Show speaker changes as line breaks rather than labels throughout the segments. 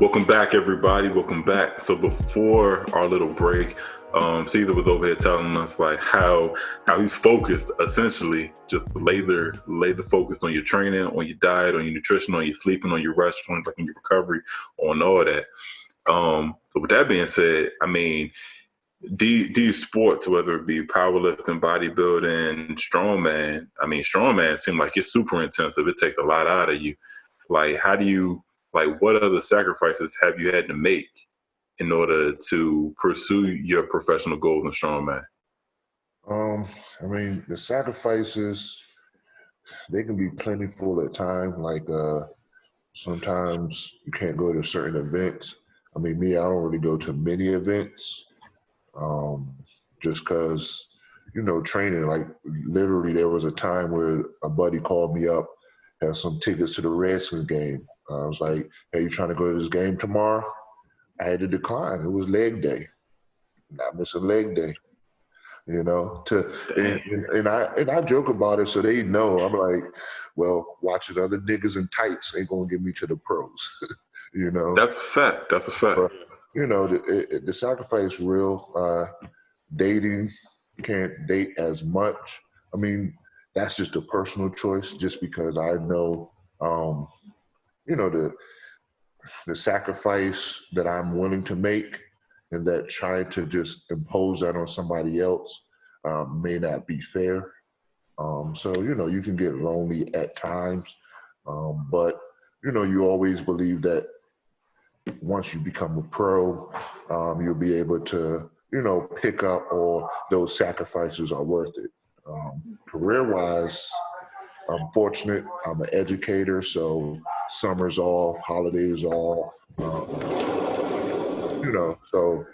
Welcome back, everybody. Welcome back. So before our little break, Caesar was over here telling us like how he's focused, essentially, just lay the focus on your training, on your diet, on your nutrition, on your sleeping, on your rest, on like on your recovery, on all that. So with that being said, I mean, do you sports, whether it be powerlifting, bodybuilding, strongman? I mean, strongman seems like it's super intensive. It takes a lot out of you. Like, how do you what other sacrifices have you had to make in order to pursue your professional goals in strongman?
I mean, the sacrifices, they can be plentiful at times. Sometimes you can't go to certain events. I mean, me, I don't really go to many events, just because, training. Like literally, there was a time where a buddy called me up, had some tickets to the Redskins game. I was like, "Hey, you trying to go to this game tomorrow?" I had to decline. It was leg day. Not missing leg day. And I joke about it so they know. I'm like, well, watching other niggas in tights ain't gonna get me to the pros.
That's a fact. That's a fact.
But, the sacrifice real. Dating, can't date as much. I mean, that's just a personal choice. Just because I know, the sacrifice that I'm willing to make, and that trying to just impose that on somebody else may not be fair. So, you can get lonely at times, but, you always believe that once you become a pro, you'll be able to, pick up, or those sacrifices are worth it. Career-wise, I'm fortunate. I'm an educator, so summer's off, holidays off. So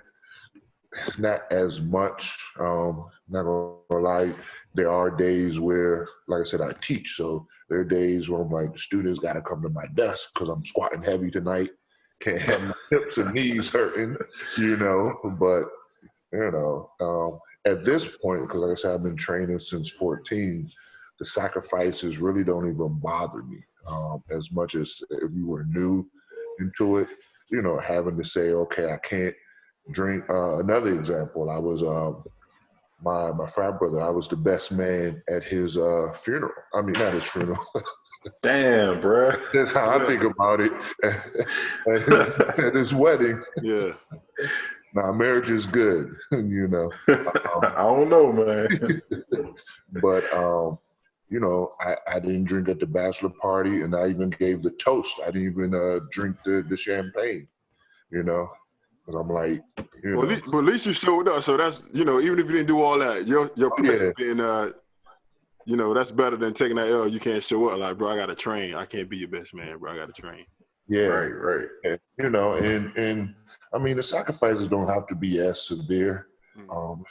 not as much. Not gonna lie, there are days where, like I said, I teach. So there are days where I'm like, the students got to come to my desk because I'm squatting heavy tonight. Can't have my hips and knees hurting, But at this point, because like I said, I've been training since 14. The sacrifices really don't even bother me as much as if you were new into it. Having to say, okay, I can't drink. Another example, I was my frat brother. I was the best man at his funeral. I mean, not his funeral.
Damn, bro.
That's how I think about it. At his wedding.
Yeah.
Now, marriage is good,
I don't know, man.
But, I didn't drink at the bachelor party, and I even gave the toast. I didn't even drink the champagne, because I'm like,
Well, at least you showed up. So that's, even if you didn't do all that, your play being, that's better than taking that L. You can't show up like, bro, I got to train. I can't be your best man, bro. I got to train.
Yeah.
Right.
And, and I mean, the sacrifices don't have to be as severe.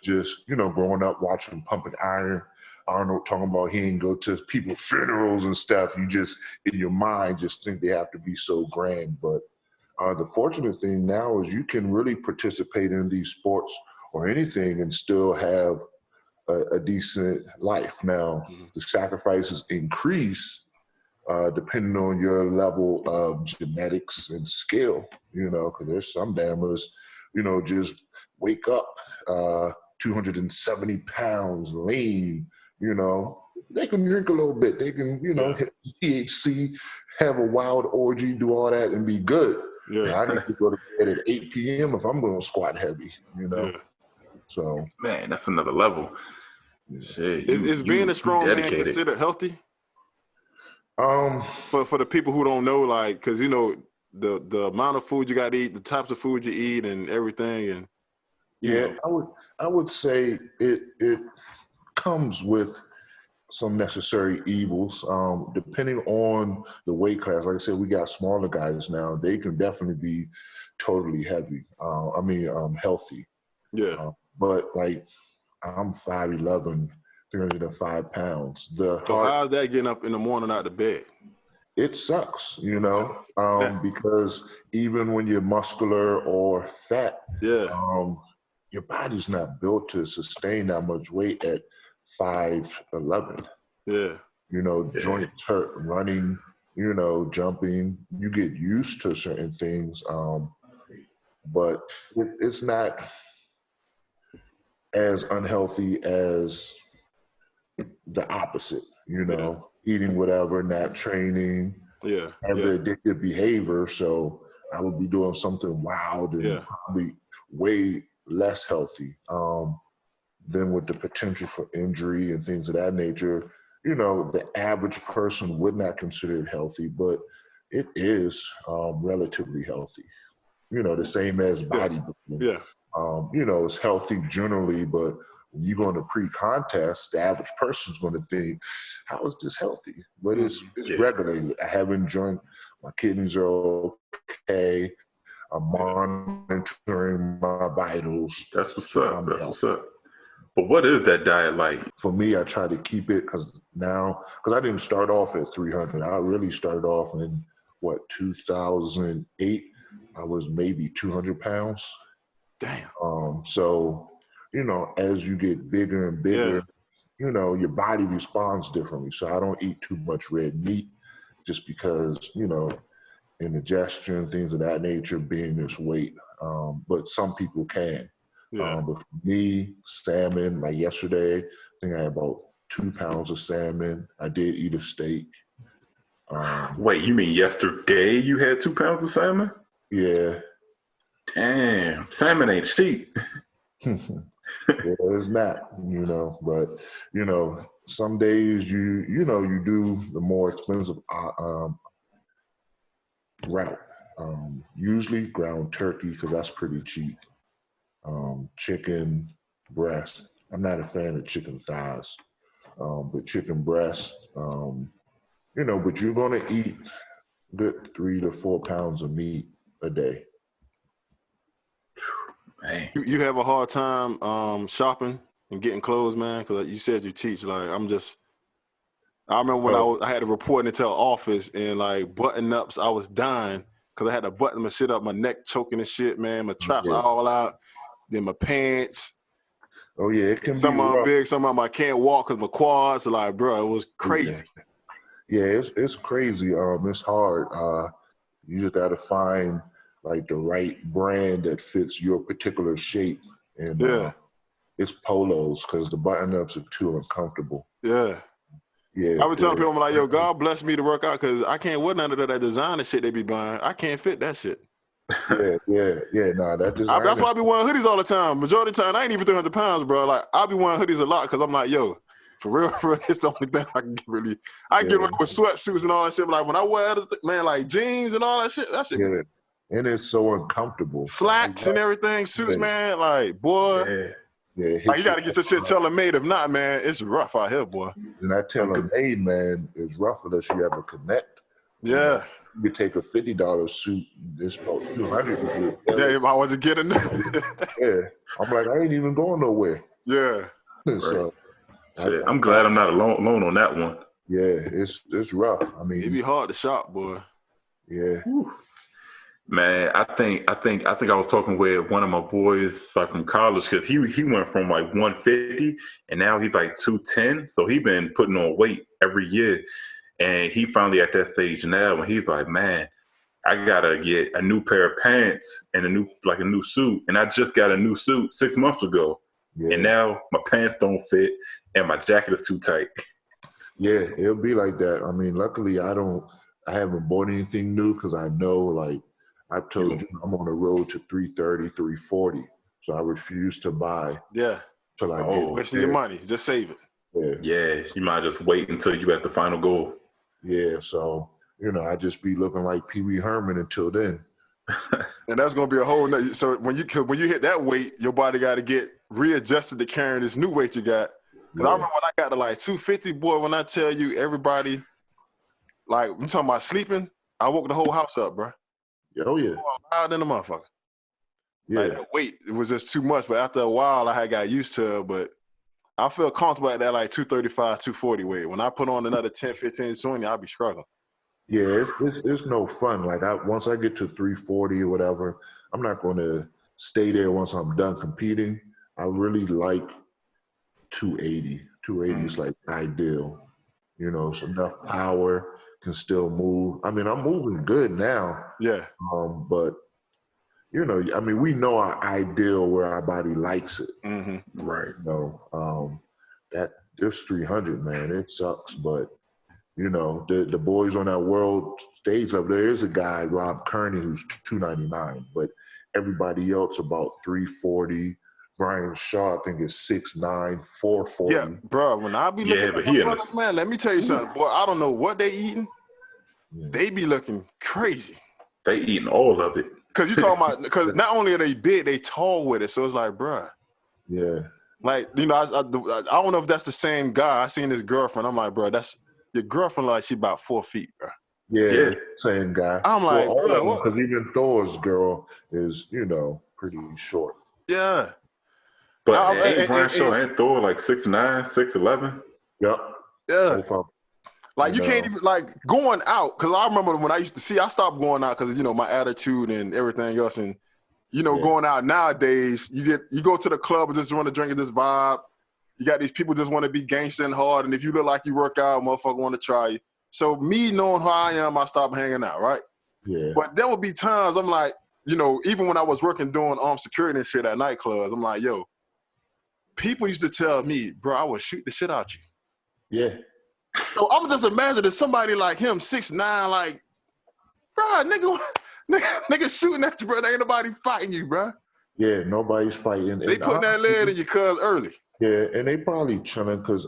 Just, growing up watching Pumping Iron, Arnold talking about he ain't go to people's funerals and stuff. You just, in your mind, just think they have to be so grand. But the fortunate thing now is you can really participate in these sports or anything and still have a decent life. Now, the sacrifices increase depending on your level of genetics and skill, because there's some dammers, just wake up 270 pounds, lean, they can drink a little bit. They can, hit THC, have a wild orgy, do all that and be good. Yeah. I need to go to bed at 8 p.m. if I'm going to squat heavy, So.
Man, that's another level. Shit,
is being a strong man considered healthy? For the people who don't know, like, because the amount of food you got to eat, the types of food you eat, and everything, and
I would say it comes with some necessary evils, depending on the weight class. Like I said, we got smaller guys now; they can definitely be totally heavy. Healthy.
Yeah.
But like, I'm 5'11", 305 pounds.
So how's that getting up in the morning out of bed?
It sucks, because even when you're muscular or fat, your body's not built to sustain that much weight at 5'11".
Yeah.
Joints hurt, running, you know, jumping. You get used to certain things, but it's not as unhealthy as the opposite, you know, eating whatever, not training, have the addictive behavior. So I would be doing something wild and probably way less healthy. Then with the potential for injury and things of that nature, you know, the average person would not consider it healthy, but it is relatively healthy. You know, the same as bodybuilding. You know, it's healthy generally, but when you go into pre-contest, the average person's going to think, how is this healthy? But it's regulated. I haven't drunk. My kidneys are okay. I'm monitoring my vitals.
That's what's up. That's what's up. But what is that diet like?
For me, I try to keep it because I didn't start off at 300. I really started off in, 2008. I was maybe 200 pounds.
Damn.
So, you know, as you get bigger and bigger, you know, your body responds differently. So I don't eat too much red meat just because, you know, indigestion, things of that nature, being this weight. But some people can. But for me, salmon, like yesterday, I think I had about 2 pounds of salmon. I did eat a steak.
Wait, you mean yesterday you had 2 pounds of salmon?
Yeah.
Damn, salmon ain't cheap.
It's not, you know, but, you know, some days you do the more expensive route. Usually ground turkey because that's pretty cheap. Chicken breast. I'm not a fan of chicken thighs, but chicken breast, you know, but you're going to eat good 3 to 4 pounds of meat a day.
Man.
You have a hard time shopping and getting clothes, man, because you said you teach. Like, I remember when I had to report into the office and like button ups, I was dying because I had to button my shit up, my neck choking and shit, man. My traps all out. Then my pants.
Oh yeah, it can be
some of them
rough.
big, some of them I can't walk because my quads are like, bro, it was crazy.
Yeah, it's crazy. It's hard. You just got to find like the right brand that fits your particular shape. And it's polos because the button ups are too uncomfortable.
Yeah.
Yeah.
I was telling people, I'm like, yo, God bless me to work out because I can't wear none of that designer shit they be buying. I can't fit that shit.
Yeah. Nah, that designer.
That's why I be wearing hoodies all the time. Majority of the time, I ain't even 300 pounds, bro. Like, I be wearing hoodies a lot because I'm like, yo, for real, it's the only thing I can get really. I get away with sweatsuits and all that shit. But like when I wear other man, like jeans and all that shit,
Yeah, and it's so uncomfortable.
Slacks and everything, suits, man. Like, boy.
Yeah,
like, you got to get your shit tailor-made. If not, man, it's rough out here, boy.
And that tailor-made, man, is rough unless you have a connect.
Yeah.
You could take a $50 suit, it's about $200.
Yeah, if I was to get enough.
Yeah. I'm like, I ain't even going nowhere.
Yeah.
So,
I'm glad I'm not alone on that one.
Yeah, it's rough. I mean,
it'd be hard to shop, boy.
Yeah.
Whew. Man, I think I was talking with one of my boys like from college because he went from like 150 and now he's like 210. So he been putting on weight every year, and he finally at that stage now when he's like, man, I gotta get a new pair of pants and a new suit, and I just got a new suit 6 months ago, and now my pants don't fit and my jacket is too tight.
Yeah, it'll be like that. I mean, luckily I haven't bought anything new because I know, like I told you, I'm on the road to 330, 340. So I refuse to buy.
Yeah.
Till I get
wasting your money. Just save
Yeah.
it.
Yeah, you might just wait until you at the final goal.
Yeah, so, you know, I just be looking like Pee Wee Herman until then.
And that's gonna be a whole nother. So when you hit that weight, your body got to get readjusted to carrying this new weight you got. Because I remember when I got to like 250, boy, when I tell you everybody, like, we talking about sleeping, I woke the whole house up, bro.
Oh, yeah.
Loud in the motherfucker.
Yeah.
Like, the weight, it was just too much. But after a while, I had got used to it. But I feel comfortable at that like 235, 240 weight. When I put on another 10, 15, 20, I'll be struggling.
Yeah, it's no fun. Like once I get to 340 or whatever, I'm not going to stay there once I'm done competing. I really like 280. 280 is like ideal. You know, it's enough power. can still move. I mean, I'm moving good now.
Yeah.
But you know, I mean, we know our ideal where our body likes it.
Mm-hmm.
Right.
You know, that this 300, man, it sucks. But you know, the boys on that world stage level, there is a guy, Rob Kearney, who's 299, but everybody else about 340. Brian Shaw, I think, is 6'9", 440.
Yeah, bro. When I be looking at my brothers, man, let me tell you something. Boy, I don't know what they eating.
Yeah.
They be looking crazy.
They eating all of it.
Cause you talking about, cause not only are they big, they tall with it. So it's like, bro.
Yeah.
Like, you know, I don't know if that's the same guy. I seen his girlfriend. I'm like, bro, that's your girlfriend. Like, she about 4 feet, bro.
Yeah, same guy.
I'm like, bro, what?
Because even Thor's girl is, you know, pretty short.
Yeah.
But Brian Shaw and Thor like 6'9", 6'11".
Yep.
Yeah.
Both of them.
Like you can't even like going out, because I remember when I used to see, I stopped going out because, you know, my attitude and everything else, and you know, going out nowadays, you go to the club and just want to drink and just vibe. You got these people just want to be gangster and hard, and if you look like you work out, motherfucker want to try you. So me knowing who I am, I stopped hanging out, right?
Yeah.
But there would be times I'm like, you know, even when I was working doing security and shit at nightclubs, I'm like, yo, people used to tell me, bro, I would shoot the shit out you.
Yeah.
So I'm just imagining somebody like him, 6'9", like, bro, nigga shooting at you, bro. There ain't nobody fighting you, bro.
Yeah, nobody's fighting.
They putting that lead in your cuz early.
Yeah, and they probably chilling because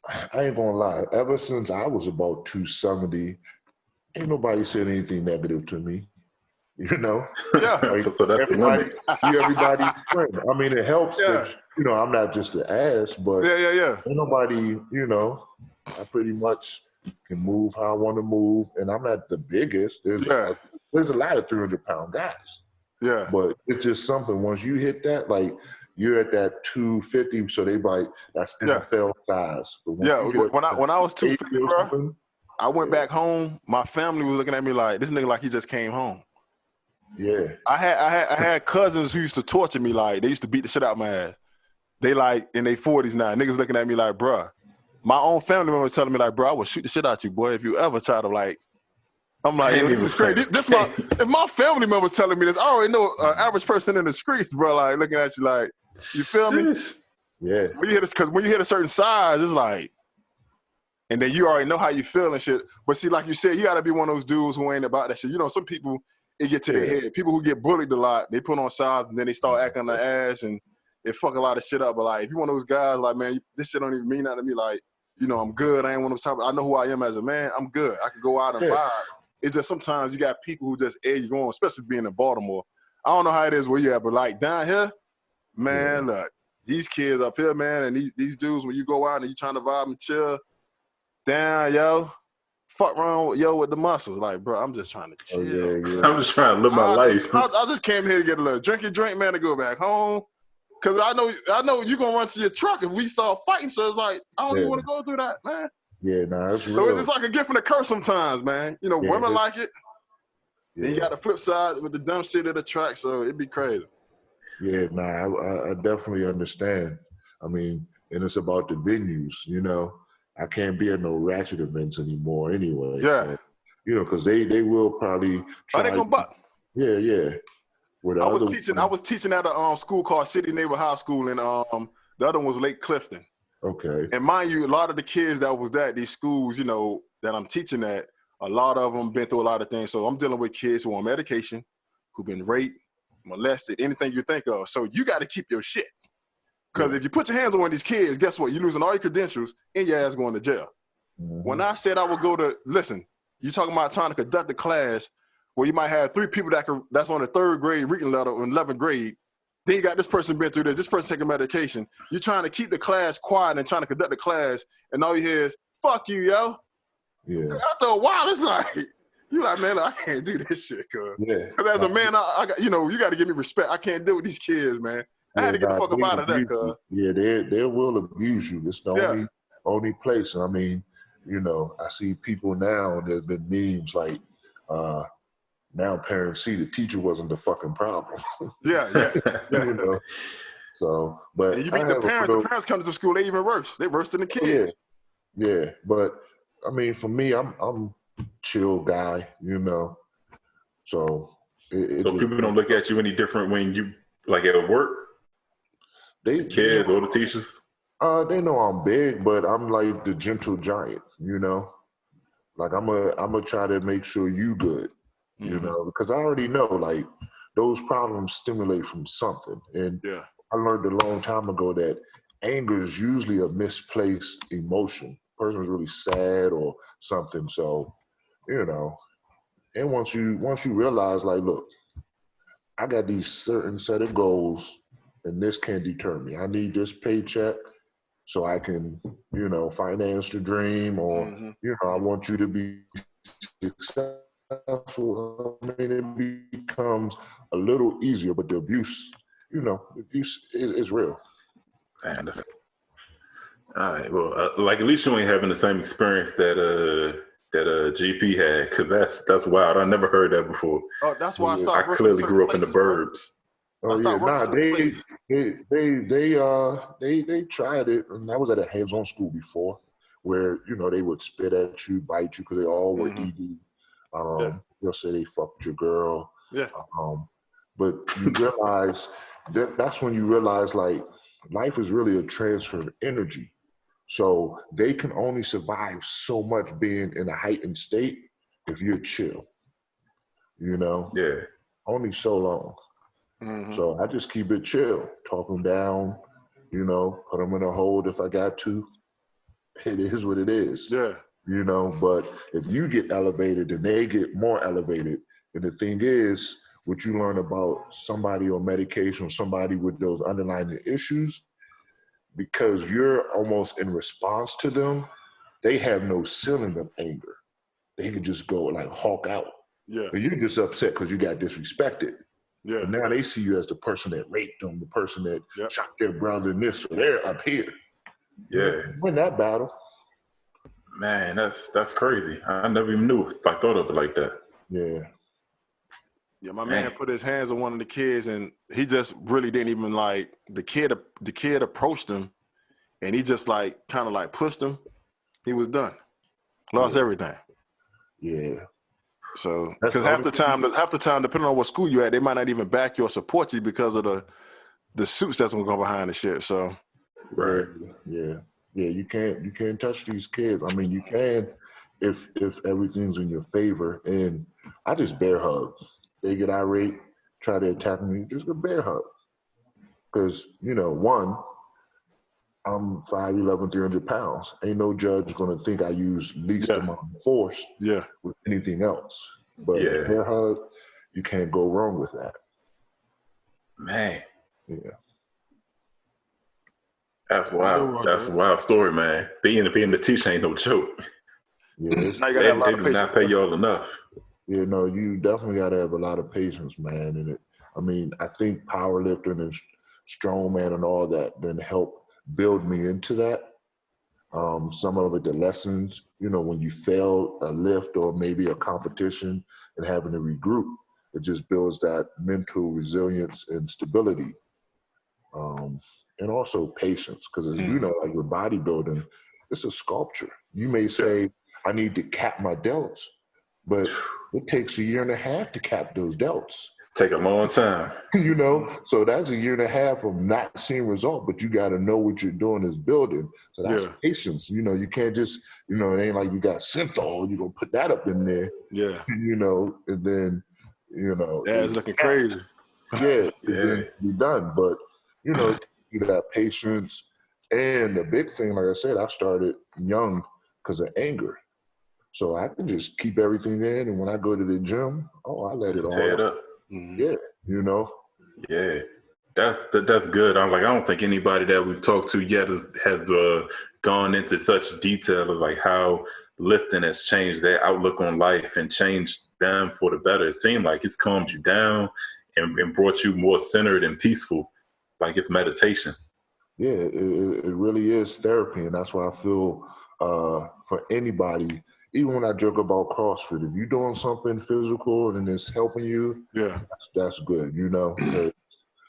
I ain't gonna lie. Ever since I was about 270, ain't nobody said anything negative to me. You know?
Yeah.
Like,
so that's the limit.
You everybody's friend. I mean, it helps that, you know, I'm not just an ass, but
yeah.
ain't nobody, you know, I pretty much can move how I want to move, and I'm not the biggest. There's a lot of 300-pound guys.
Yeah.
But it's just something, once you hit that, like, you're at that 250, so they like, that's NFL size. But
when I was 250, bro, I went back home. My family was looking at me like, this nigga like he just came home.
Yeah.
I had cousins who used to torture me, like, they used to beat the shit out of my ass. They like in their 40s now. Niggas looking at me like, bruh. My own family members telling me like, bro, I will shoot the shit out you, boy, if you ever try to like. I'm like, yo, this is crazy. If my family members telling me this, I already know average person in the streets, bro, like looking at you like, you feel me?
Yeah.
When you hit this, because when you hit a certain size, it's like, and then you already know how you feel and shit. But see, like you said, you got to be one of those dudes who ain't about that shit. You know, some people, it get to their head. People who get bullied a lot, they put on size and then they start acting their ass and they fuck a lot of shit up. But like, if you one of those guys, like, man, this shit don't even mean nothing to me. Like, you know, I'm good. I ain't one of those type. I know who I am as a man. I'm good. I can go out and vibe. It's just sometimes you got people who just egg you on, especially being in Baltimore. I don't know how it is where you at, but like down here, man, look, these kids up here, man, and these dudes, when you go out and you trying to vibe and chill, down, yo, fuck wrong with with the muscles. Like, bro, I'm just trying to chill.
I'm just trying to live my life.
I just came here to get a little drink, man, to go back home. Cause I know you're gonna run to your truck if we start fighting. So it's like, I don't even want to go through that, man.
Yeah, nah, it's real.
So it's like a gift and a curse sometimes, man. You know, women like it. Then you got the flip side with the dumb shit of the track, so it'd be crazy.
Yeah, nah, I definitely understand. I mean, and it's about the venues, you know. I can't be at no ratchet events anymore anyway.
Yeah.
So, you know, because they will probably try.
They gonna buck.
Yeah.
I was teaching at a school called City Neighbor High School, and the other one was Lake Clifton.
Okay.
And mind you, a lot of the kids that was at these schools, you know, that I'm teaching at, a lot of them been through a lot of things. So I'm dealing with kids who are on medication, who've been raped, molested, anything you think of. So you got to keep your shit. Because if you put your hands on one of these kids, guess what? You're losing all your credentials and your ass going to jail. Mm-hmm. When I said I would go to, listen, you talking about trying to conduct a class where you might have 3 people that's on the 3rd grade reading letter or 11th grade. Then you got this person been through this person taking medication. You're trying to keep the class quiet and trying to conduct the class, and all you hear is, fuck you, yo. Yeah. After a while, it's like, you're like, man, I can't do this shit, cuz. Yeah. Because as a man, I got, you know, you got to give me respect. I can't deal with these kids, man. I had to get the fuck up out of that, cuz.
Yeah, they will abuse you. It's the only place. I mean, you know, I see people now, and there's been memes like, now parents see the teacher wasn't the fucking problem.
Yeah.
You know? So, but
and you meet the parents come to school, they even worse. They worse than the kids.
Yeah, but I mean, for me, I'm chill guy, you know. So it
So
just
people don't look at you any different when you like at work,
they
the kids or the teachers.
they know I'm big, but I'm like the gentle giant, you know. Like I'm a try to make sure you good, you
Mm-hmm.
know, because I already know like those problems stimulate from something, and
Yeah.
I learned a long time ago that anger is usually a misplaced emotion. Person's really sad or something, so you know. And once you realize, like, look, I got these certain set of goals, and this can't deter me. I need this paycheck so I can, you know, finance the dream, or
Mm-hmm.
you know, I want you to be successful. I mean, it becomes a little easier, but the abuse, you know, the abuse is real.
Man, that's all right. Well, like at least you ain't having the same experience that GP had, because that's wild. I never heard that before.
Oh, that's why I
Yeah.
I
stopped working
clearly
certain
grew up in the
places, bro.
burbs.
I
Oh yeah,
stopped working
nah,
certain places.
they tried it, and I was at a hands-on school before, where you know they would spit at you, bite you, because they all were
Mm-hmm.
ED.
Yeah.
They'll say they fucked your girl,
Yeah.
but you realize that's when you realize like life is really a transfer of energy. So they can only survive so much being in a heightened state if you're chill, you know,
Yeah.
only so long.
Mm-hmm.
So I just keep it chill, talk them down, you know, put them in a hold if I got to. It is what it is,
Yeah.
you know. But if you get elevated and they get more elevated, and the thing is, what you learn about somebody on medication or somebody with those underlying issues, because you're almost in response to them, they have no ceiling of anger. They can just go like Hawk out.
Yeah.
And you're just upset because you got disrespected.
Yeah.
But now they see you as the person that raped them, the person that
Yep.
shot their brother and this, so they're up here.
Yeah.
Win that battle.
Man, that's crazy. I never even knew. I thought of it like that.
Yeah.
Yeah, my man
Man.
put his hands on one of the kids, and he just really didn't even like the kid. The kid approached him, and he just like kind of like pushed him. He was done, lost everything.
Yeah.
So
That's
because
the
half
only
the time, depending on what school you at, they might not even back you or support you because of the suits that's gonna go behind the shit. So
Right.
Yeah. You can't touch these kids. I mean, you can if everything's in your favor. And I just bear hug. They get irate, try to attack me, just a bear hug. Because, you know, one, I'm 5'11", 300 pounds. Ain't no judge gonna think I use least
Yeah.
amount of force
yeah,
with anything else. But
Yeah.
a bear hug, you can't go wrong with that.
Man,
Yeah.
that's wild. That's a wild story, man. Being the teacher ain't no joke.
Yeah.
now you gotta have a lot
They
of
do
patience.
not pay y'all enough.
Yeah, no, you definitely got to have a lot of patience, man. And I mean, I think powerlifting and strongman and all that then help build me into that. Some of it, the lessons, you know, when you fail a lift or maybe a competition and having to regroup, it just builds that mental resilience and stability. And also patience, because as you know, like with bodybuilding, it's a sculpture. You may say, I need to cap my delts, but it takes 1.5 years to cap those delts.
Take a long time.
You know, so that's 1.5 years of not seeing result, but you got to know what you're doing is building. So that's patience. You know, you can't just, you know, it ain't like you got synthol, you're going to put that up in there,
Yeah,
you know, and then, you know.
yeah, it's looking crazy.
Yeah, then be done. But, you know, you got patience. And the big thing, like I said, I started young because of anger. So I can just keep everything in, and when I go to the gym, I let
Just
it
tear
all
it
out.
up.
Yeah, you know.
Yeah, that's good. I'm like, I don't think anybody that we've talked to yet has gone into such detail of like how lifting has changed their outlook on life and changed them for the better. It seemed like it's calmed you down and brought you more centered and peaceful, like it's meditation.
Yeah, it really is therapy, and that's why I feel for anybody, even when I joke about CrossFit, if you're doing something physical and it's helping you, that's good, you know, because,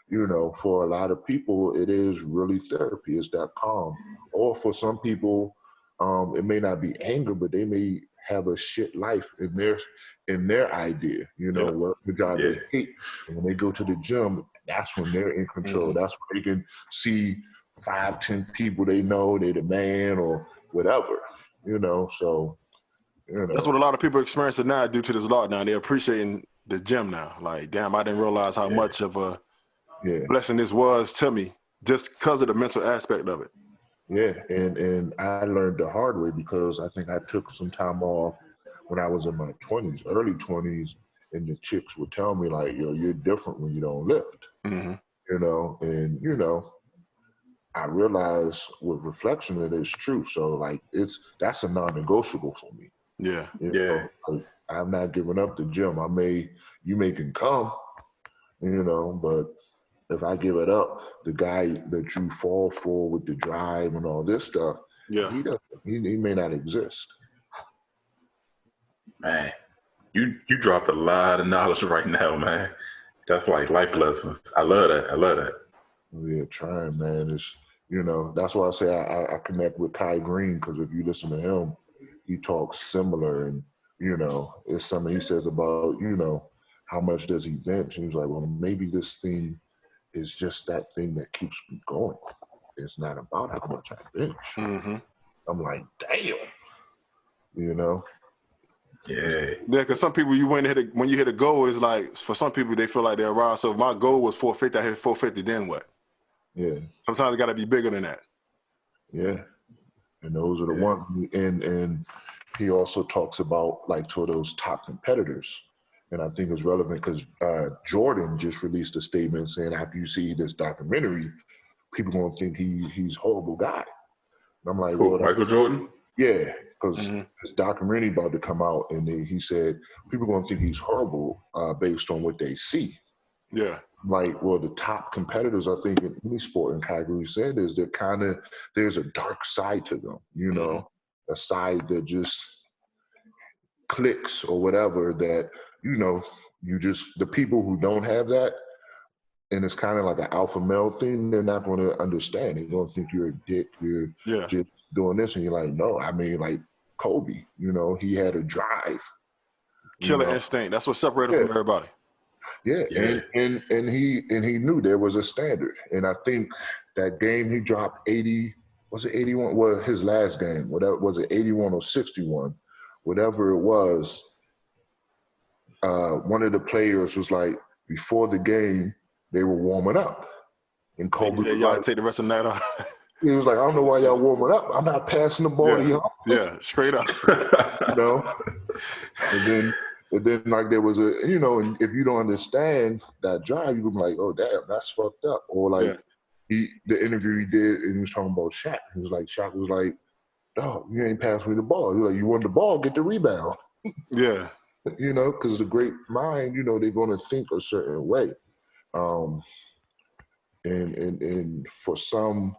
you know, for a lot of people, it is really therapy. It's that calm. Or for some people, It may not be anger, but they may have a shit life in their idea, you know, work the job they hate. And when they go to the gym, that's when they're in control. That's when they can see 5, 10 people they know, they're the man or whatever, you know. So, you know.
That's what a lot of people experience now due to this lockdown. They're appreciating the gym now. Like, damn, I didn't realize how much of a blessing this was to me just because of the mental aspect of it.
Yeah, and I learned the hard way because I think I took some time off when I was in my 20s, early 20s, and the chicks would tell me, like, yo, you're different when you don't lift, you know, and, you know, I realized with reflection that it's true. So, like, that's a non-negotiable for me.
Yeah,
you know, like, I'm not giving up the gym. You may can come, you know, but if I give it up, the guy that you fall for with the drive and all this stuff, he may not exist.
Man, you dropped a lot of knowledge right now, man. That's like life lessons. I love that.
Yeah, trying, man. It's, you know, that's why I say I connect with Kai Green, because if you listen to him, he talks similar, and, you know, it's something he says about, you know, how much does he bench? And he's like, well, maybe this thing is just that thing that keeps me going. It's not about how much I bench. I'm like, damn, you know?
Yeah,
because some people, when you hit a goal, it's like, for some people, they feel like they're arrived. So if my goal was 450, I hit 450, then what?
Yeah.
Sometimes it got to be bigger than that.
Yeah. And those are the ones, and he also talks about, like, to those top competitors. And I think it's relevant because Jordan just released a statement saying, after you see this documentary, people going to think he's a horrible guy. And I'm like, well,
Michael Jordan?
Yeah, because his documentary about to come out, and he said, people going to think he's horrible based on what they see.
Yeah.
Like, well, the top competitors, I think, in any sport, and Kyrie said, is there's a dark side to them, you know, a side that just clicks or whatever that, you know, the people who don't have that, and it's kind of like an alpha male thing, they're not going to understand. They're going to think you're a dick, you're just doing this, and you're like, no, I mean, like Kobe, you know, he had a drive.
Killer instinct. That's what separated him from everybody.
Yeah. And he knew there was a standard. And I think that game he dropped 80, was it 81? Well, his last game, whatever, was it 81 or 61? Whatever it was, one of the players was like, before the game, they were warming up. And Kobe was
y'all
like,
take the rest of the night off.
He was like, I don't know why y'all warming up. I'm not passing the ball to y'all.
Yeah, straight up.
You know? And then like there was you know, and if you don't understand that drive, you can be like, oh, damn, that's fucked up. Or like the interview he did, and he was talking about Shaq. He was like, Shaq was like, oh, you ain't passing me the ball. He was like, you want the ball, get the rebound.
Yeah.
You know, because the great mind, you know, they're going to think a certain way. And for some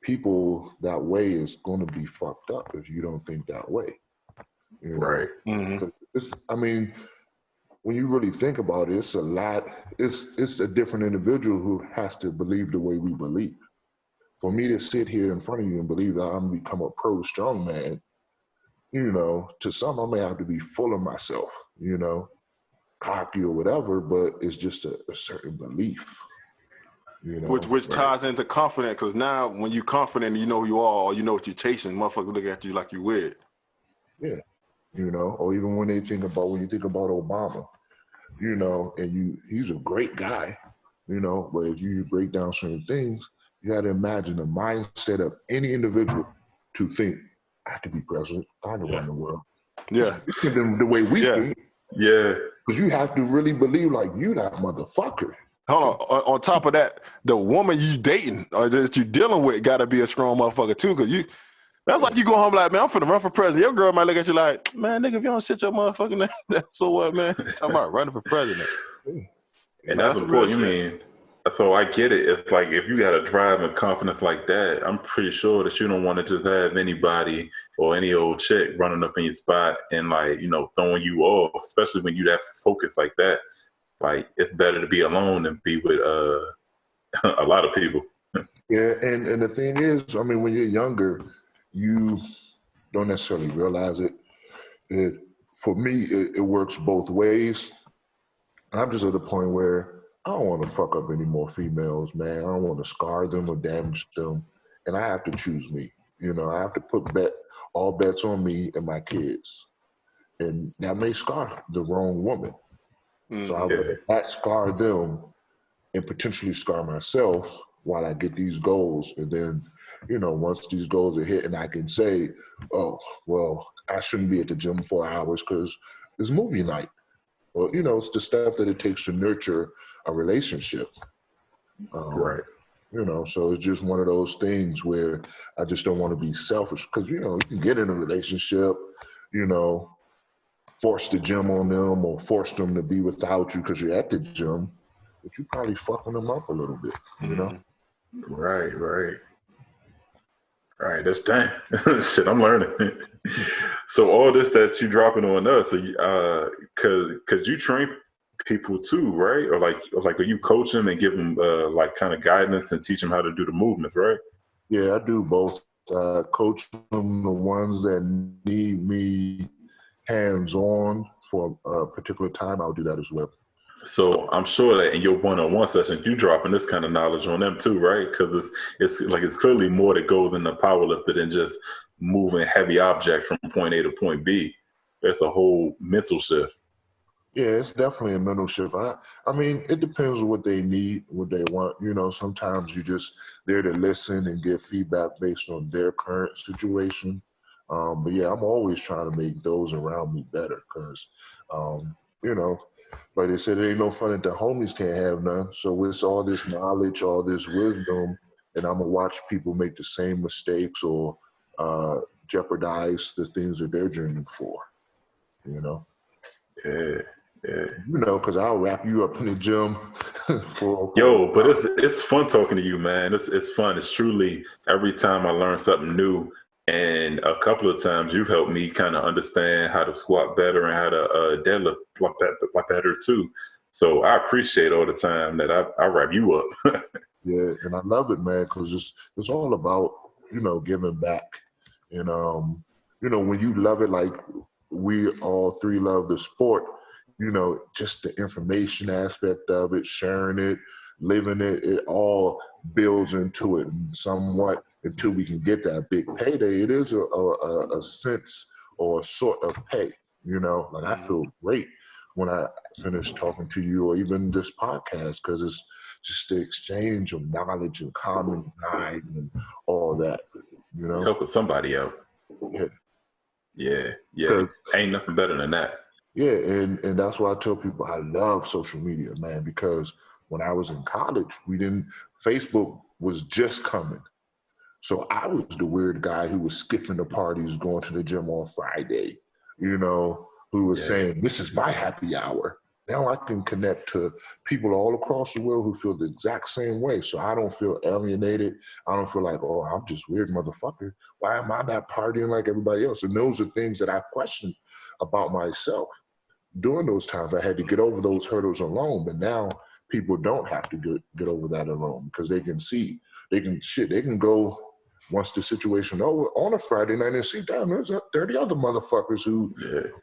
people, that way is going to be fucked up if you don't think that way. You know?
Right.
I mean, when you really think about it, it's a lot. It's a different individual who has to believe the way we believe. For me to sit here in front of you and believe that I'm going to become a pro strongman, you know, to some I may have to be full of myself, you know, cocky or whatever, but it's just a certain belief. You know?
Which ties into confidence, because now when you're confident, you know who you are, or you know what you're chasing, motherfuckers look at you like you weird.
Yeah. You know, or even when you think about Obama, you know, and he's a great guy, you know, but if you break down certain things, you got to imagine the mindset of any individual to think, I could be president, I can run the world.
Yeah.
The way we think.
Yeah.
Because you have to really believe like you that motherfucker.
Hold on. On top of that, the woman you dating or that you dealing with got to be a strong motherfucker too, because that's like you go home like, man, I'm finna run for president. Your girl might look at you like, man, nigga, if you don't sit your motherfucking ass, so what, man? Talking about running for president.
And that's important. You mean, so I get it. It's like if you got a drive and confidence like that, I'm pretty sure that you don't want to just have anybody or any old chick running up in your spot and, like, you know, throwing you off, especially when you have focus like that. Like, it's better to be alone than be with a lot of people.
Yeah, and the thing is, I mean, when you're younger, you don't necessarily realize it. For me, it works both ways. And I'm just at the point where I don't want to fuck up any more females, man. I don't want to scar them or damage them. And I have to choose me. I have to put all bets on me and my kids. And that may scar the wrong woman. So I would not scar them and potentially scar myself while I get these goals. And then, once these goals are hit and I can say, oh, well, I shouldn't be at the gym 4 hours because it's movie night. Well, it's the stuff that it takes to nurture a relationship.
Right.
So it's just one of those things where I just don't want to be selfish because, you can get in a relationship, force the gym on them or force them to be without you because you're at the gym, but you're probably fucking them up a little bit,
Right. That's dang. Shit, I'm learning. So all this that you dropping on us, cause you train people too, right? Or like are you coach them and give them like kind of guidance and teach them how to do the movements, right?
Yeah, I do both. Coach them, the ones that need me hands-on for a particular time, I'll do that as well.
So I'm sure that in your one-on-one sessions, you dropping this kind of knowledge on them too, right? Because it's clearly more to go than the powerlifter than just moving heavy objects from point A to point B. There's a whole mental shift.
Yeah, it's definitely a mental shift. I mean, it depends on what they need, what they want. Sometimes you're just there to listen and get feedback based on their current situation. But yeah, I'm always trying to make those around me better because, like they said, it ain't no fun that the homies can't have none. So it's all this knowledge, all this wisdom, and I'm going to watch people make the same mistakes or jeopardize the things that they're dreaming for,
Yeah.
Because I'll wrap you up in the gym
but it's fun talking to you, man. It's fun. It's truly every time I learn something new. And a couple of times you've helped me kind of understand how to squat better and how to deadlift like better too. So I appreciate all the time that I wrap you up.
Yeah, and I love it, man, because it's all about, giving back. And, when you love it like we all three love the sport, just the information aspect of it, sharing it, living it, it all builds into it somewhat until we can get that big payday. It is a sense or a sort of pay, like I feel great when I finish talking to you or even this podcast because it's just the exchange of knowledge and common guide and all that,
Helping somebody out. Yeah. Ain't nothing better than that.
Yeah, and that's why I tell people I love social media, man, because when I was in college, Facebook was just coming. So I was the weird guy who was skipping the parties, going to the gym on Friday, who was saying, this is my happy hour. Now I can connect to people all across the world who feel the exact same way. So I don't feel alienated. I don't feel like, oh, I'm just weird motherfucker. Why am I not partying like everybody else? And those are things that I question about myself. During those times, I had to get over those hurdles alone. But now people don't have to get over that alone because they can see. They can go once the situation over on a Friday night and see, damn, there's 30 other motherfuckers who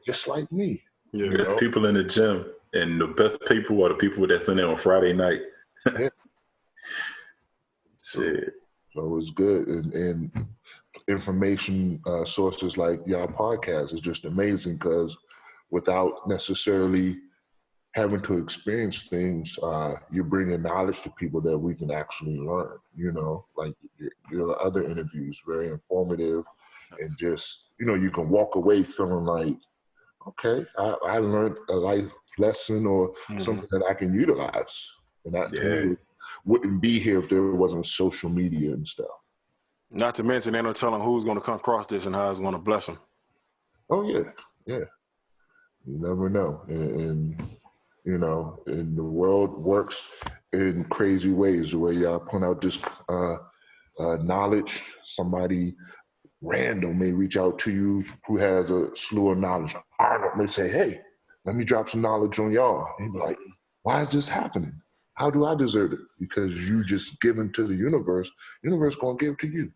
just like me.
There's people in the gym, and the best people are the people that's in there on Friday night. Shit.
So it's good. And information sources like y'all podcast is just amazing because without necessarily having to experience things, you're bringing knowledge to people that we can actually learn, like your other interviews, very informative and just, you can walk away feeling like, okay, I learned a life lesson or something that I can utilize. And that to me wouldn't be here if there wasn't social media and stuff.
Not to mention, they're no telling who's going to come across this and how it's going to bless them.
Oh, yeah. You never know. And and the world works in crazy ways. The way y'all point out this knowledge, somebody random may reach out to you who has a slew of knowledge. Arnold may say, hey, let me drop some knowledge on y'all. And you'd be like, why is this happening? How do I deserve it? Because you just given to the universe. The universe going to give to you.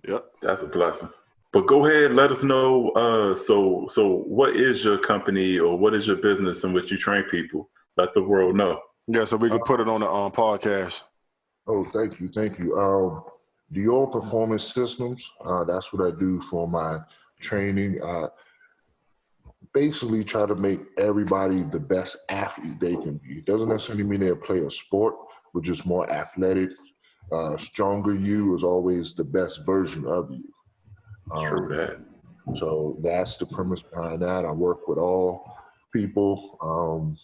Yep, that's a blessing. But go ahead, let us know. So what is your company or what is your business in which you train people? Let the world know.
Yeah, so we can put it on the podcast.
Oh, thank you. Dior Performance Systems. That's what I do for my training. Basically try to make everybody the best athlete they can be. It doesn't necessarily mean they'll play a sport, but just more athletic. Stronger you is always the best version of you.
True that.
So that's the premise behind that. I work with all people.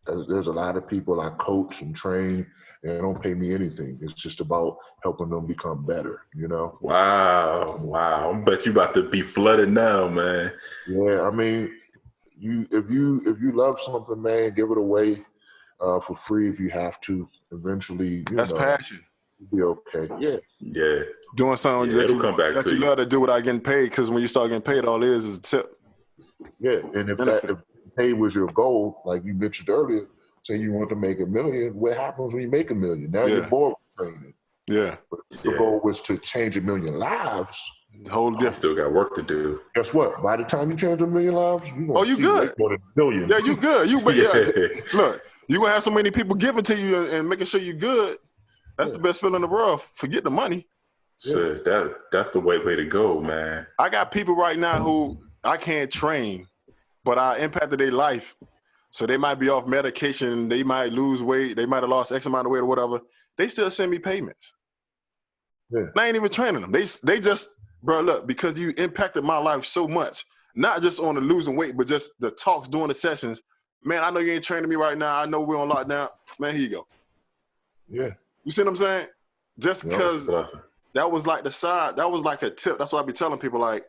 There's a lot of people I coach and train, and they don't pay me anything. It's just about helping them become better, you know?
Wow. I bet you about to be flooded now, man.
Yeah, I mean, if you love something, man, give it away for free if you have to. Eventually,
That's passion.
You'll be okay.
Yeah.
Doing something
Yeah, it'll come back
that
to
you
you.
love to do without getting paid, because when you start getting paid, all it is a tip.
Yeah, and if pay was your goal, like you mentioned earlier, say you want to make $1 million, what happens when you make $1 million? Now you're bored with training.
Yeah.
But if the goal was to change 1 million lives,
whole different.
Still got work to do.
Guess what? By the time you change 1 million lives, you're gonna
you
see
good.
more than 1 billion.
Yeah, you good. Look, you gonna have so many people giving to you and making sure you're good. That's the best feeling in the world. Forget the money.
So that's the way to go, man.
I got people right now who I can't train, but I impacted their life. So they might be off medication, they might lose weight, they might have lost X amount of weight or whatever. They still send me payments.
Yeah.
And I ain't even training them. They just, bro, look, because you impacted my life so much, not just on the losing weight, but just the talks during the sessions. Man, I know you ain't training me right now. I know we're on lockdown. Man, here you go.
Yeah.
You see what I'm saying? Just because that was like the side, that was like a tip. That's what I be telling people, like,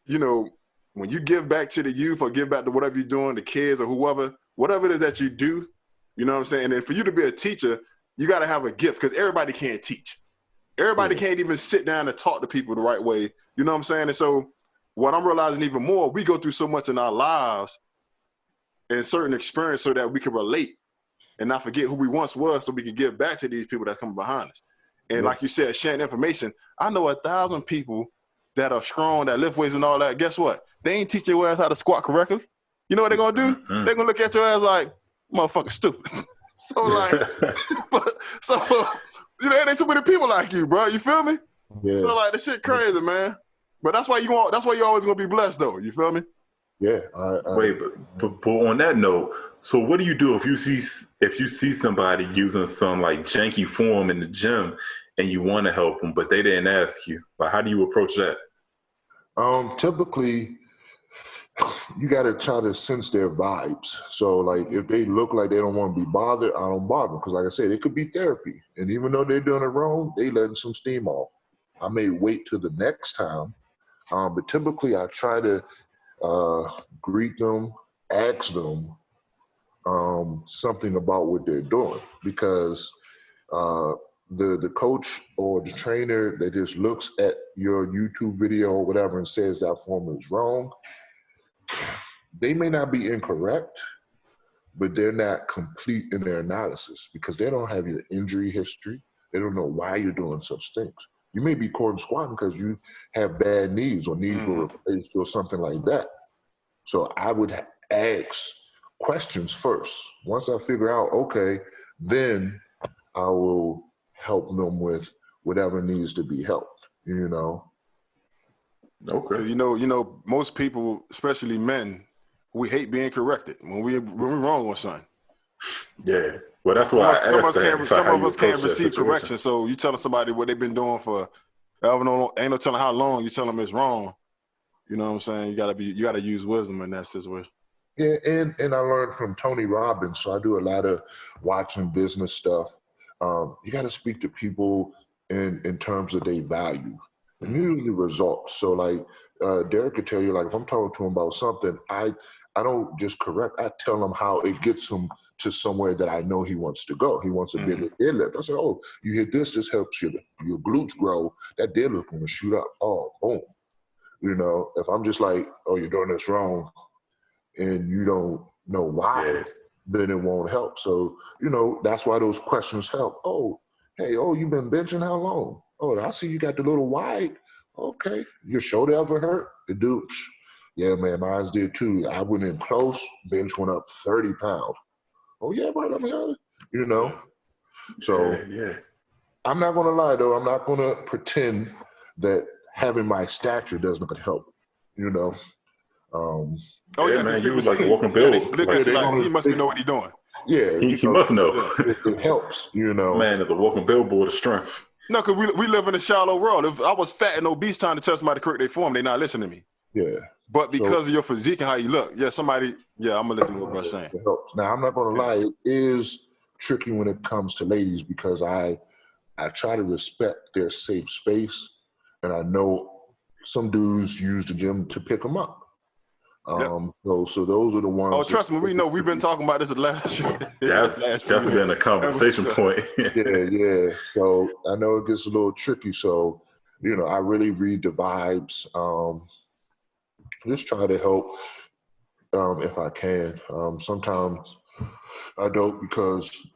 you know, when you give back to the youth or give back to whatever you're doing, the kids or whoever, whatever it is that you do, you know what I'm saying? And then for you to be a teacher, you got to have a gift, because everybody can't teach. Everybody can't even sit down and talk to people the right way. You know what I'm saying? And so what I'm realizing even more, we go through so much in our lives and certain experience so that we can relate and not forget who we once was, so we can give back to these people that come behind us. And like you said, sharing information. I know 1,000 people that are strong, that lift weights and all that. Guess what? They ain't teach your ass how to squat correctly. You know what they're going to do? They're going to look at your ass like, motherfucker, stupid. So like, you know, there ain't too many people like you, bro. You feel me? Yeah. So like, this shit crazy, man. But that's why you're always going to be blessed, though. You feel me?
Yeah.
Wait, but on that note, so what do you do if you see somebody using some like janky form in the gym and you want to help them, but they didn't ask you? Like, how do you approach that?
Typically, you got to try to sense their vibes. So, like, if they look like they don't want to be bothered, I don't bother them, because, like I said, it could be therapy, and even though they're doing it wrong, they letting some steam off. I may wait till the next time, but typically I try to greet them, ask them something about what they're doing, because the coach or the trainer that just looks at your YouTube video or whatever and says that form is wrong, they may not be incorrect, but they're not complete in their analysis, because they don't have your injury history. They don't know why you're doing such things. You may be cord squatting because you have bad knees or knees were replaced or something like that. So I would ask questions first. Once I figure out, okay, then I will help them with whatever needs to be helped, you know?
Okay.
You know, most people, especially men, we hate being corrected when we're wrong on something.
Yeah. Well, that's why
some of us can't receive correction. So you telling somebody what they've been doing for, ain't no telling how long, you tell them it's wrong. You know what I'm saying? You gotta use wisdom in that situation.
Yeah, and I learned from Tony Robbins, so I do a lot of watching business stuff. You got to speak to people in terms of their value and usually results. So like Derrick could tell you, like if I'm talking to him about something, I don't just correct. I tell him how it gets him to somewhere that I know he wants to go. He wants a bigger deadlift. I say, oh, you hit this helps your glutes grow. That deadlift going to shoot up. Oh, boom. You know, if I'm just like, oh, you're doing this wrong, and you don't know why, then it won't help. So, you know, that's why those questions help. Oh, hey, you've been benching how long? Oh, I see you got the little wide. Okay, your shoulder ever hurt? The dude, yeah, man, mine did too. I went in close, bench went up 30 pounds. Oh yeah, bro, let me have it. You know, so
yeah.
I'm not gonna lie though. I'm not gonna pretend that having my stature doesn't help. You know.
Oh
yeah,
yeah,
man, you
people
was like
see,
walking
yeah, they
build.
look
Like,
at you like
gonna-
he must be know what he's doing.
Yeah,
he must know.
it helps. You know.
Man, is a walking billboard of strength.
No, because we live in a shallow world. If I was fat and obese trying to tell somebody to correct their form, they not listening to me.
Yeah.
But because of your physique and how you look, I'm gonna listen to what bro's saying.
It helps. Now I'm not gonna lie, it is tricky when it comes to ladies because I try to respect their safe space, and I know some dudes use the gym to pick them up. So those are the ones.
Oh, trust me, we know. We've been talking about this last year.
That's been a conversation point.
Yeah. So I know it gets a little tricky. So, I really read the vibes. Just try to help if I can. Sometimes I don't because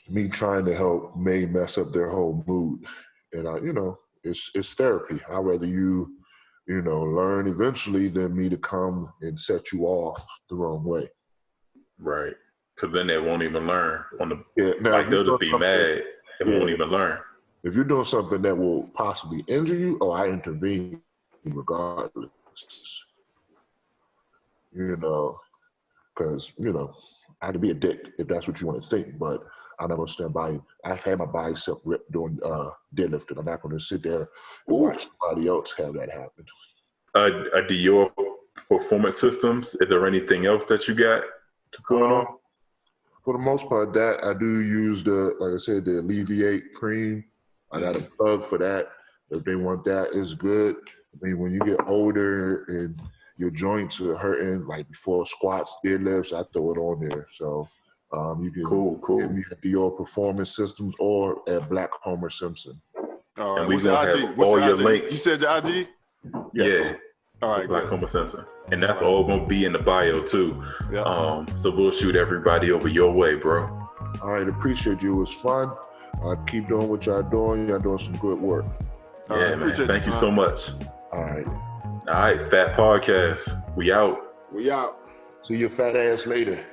me trying to help may mess up their whole mood. And it's therapy. I'd rather you learn eventually than me to come and set you off the wrong way.
Right. Because then they won't even learn.
Now,
they'll just be mad. They won't even learn.
If you're doing something that will possibly injure you, I intervene regardless. Because, I had to be a dick if that's what you want to think, but I'm not going to stand by you. I had my bicep ripped doing deadlifting. I'm not going to sit there and watch somebody else have that happen.
Do your performance systems, is there anything else that you got going on?
For the most part, that I do use like I said, the Alleviate cream. I got a plug for that. If they want that, it's good. I mean, when you get older and your joints are hurting, like before squats, deadlifts, I throw it on there. So you can get me at Dior Performance Systems or at Black Homer Simpson.
All right.
And
What's your IG? What's
all your
IG?
links.
You said your IG?
Yeah.
All right,
Black
good.
Homer Simpson. And that's all going to be in the bio too.
Yeah.
So we'll shoot everybody over your way, bro.
All right, appreciate you. It was fun. Keep doing what y'all doing. Y'all doing some good work.
Yeah, man. Thank you so much.
All right.
All right, Fat Podcast. We out.
We out.
See your fat ass later.